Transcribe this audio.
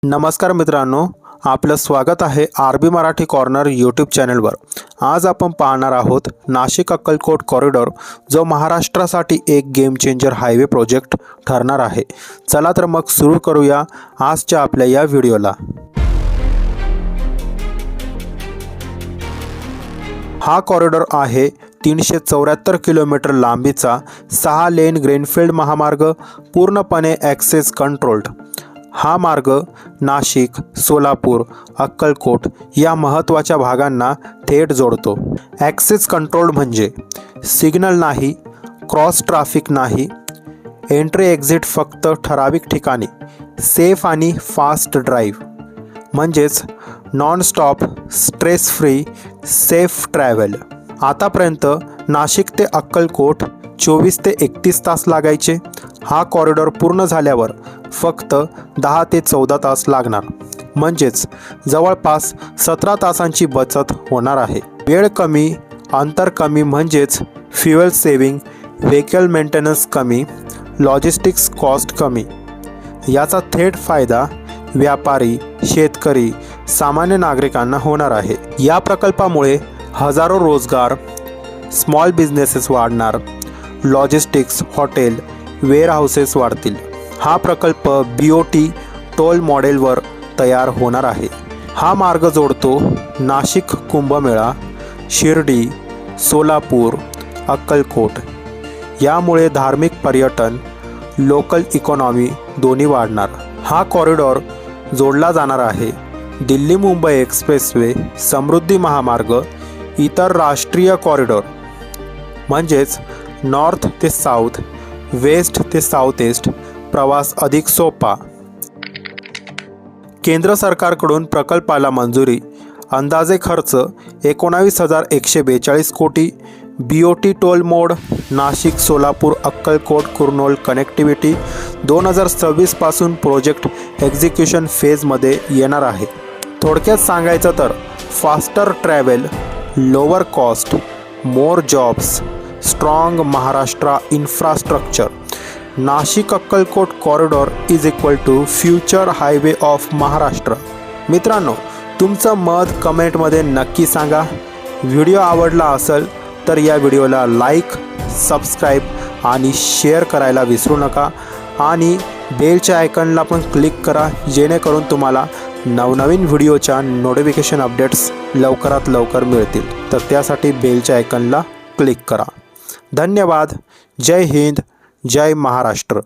नमस्कार मित्रांनो, आपलं स्वागत आहे आरबी मराठी कॉर्नर यूट्यूब चॅनलवर। आज आपण पाहणार आहोत नाशिक अक्कलकोट कॉरिडॉर, जो महाराष्ट्रासाठी एक गेम चेंजर हायवे प्रोजेक्ट ठरणार आहे। चला तर मग सुरू करूया आजच्या आपल्या या व्हिडिओला। हा कॉरिडॉर आहे 374 किलोमीटर लांबीचा 6 लेन ग्रीनफील्ड महामार्ग, पूर्णपणे ॲक्सेस कंट्रोल्ड। हा मार्ग नाशिक, सोलापूर, अक्कलकोट या महत्त्वाच्या भागांना थेट जोडतो। ॲक्सेस कंट्रोल्ड म्हणजे सिग्नल नाही, क्रॉस ट्रॅफिक नाही, एंट्री एक्झिट फक्त ठराविक ठिकाणी, सेफ आणि फास्ट ड्राईव्ह म्हणजेच non stop, stress free, safe travel. आतापर्यंत नाशिक ते अक्कलकोट 24 ते 31 तास लागायचे। हा कॉरिडॉर पूर्ण झाल्यावर फक्त 10 ते 14 तास लागणार, म्हणजेच जवळपास 17 तासांची बचत होणार आहे। वेळ कमी, अंतर कमी म्हणजेच फ्युएल सेव्हिंग, व्हेकल मेंटेनन्स कमी, लॉजिस्टिक्स कॉस्ट कमी। याचा थेट फायदा व्यापारी, शेतकरी, सामान्य नागरिकांना होणार आहे। या प्रकल्पामुळे हजारो रोजगार, स्मॉल बिझनेसेस वाढणार, लॉजिस्टिक्स, हॉटेल, वेअरहाऊसेस वाढतील। हा प्रकल्प BOT टोल मॉडेलवर तयार होणार आहे। हा मार्ग जोडतो नाशिक कुंभमेळा, शिर्डी, सोलापूर, अक्कलकोट। यामुळे धार्मिक पर्यटन, लोकल इकॉनॉमी दोन्ही वाढणार। हा कॉरिडॉर जोडला जाणार आहे दिल्ली मुंबई एक्सप्रेसवे, समृद्धी महामार्ग, इतर राष्ट्रीय कॉरिडॉर म्हणजेच नॉर्थ ते साऊथ, वेस्ट ते साऊथ ईस्ट प्रवास अधिक सोपा। केंद्र सरकारकडून प्रकल्पाला मंजुरी, अंदाजे खर्च 19,142 कोटी। BOT टोल मोड, नाशिक, सोलापूर, अक्कलकोट, कुर्नूल कनेक्टिव्हिटी 2026 पासून प्रोजेक्ट एक्झिक्युशन फेजमध्ये येणार आहे। थोडक्यात सांगायचं तर faster travel, lower cost, more jobs, strong Maharashtra infrastructure. Nashik Akkalkot corridor is equal to future highway of Maharashtra. मित्रांनो, तुमचं मत कमेंटमध्ये नक्की सांगा। व्हिडिओ आवडला असेल तर या व्हिडिओला लाईक, सबस्क्राईब आणि शेअर करायला विसरू नका आणि बेलच्या आयकॉनला पण क्लिक करा, जेणेकरून तुम्हाला नवनवीन व्हिडिओच्या नोटिफिकेशन अपडेट्स लवकरात लवकर मिळतील। तर त्यासाठी बेलच्या आयकॉनला क्लिक करा। धन्यवाद। जय हिंद, जय महाराष्ट्र।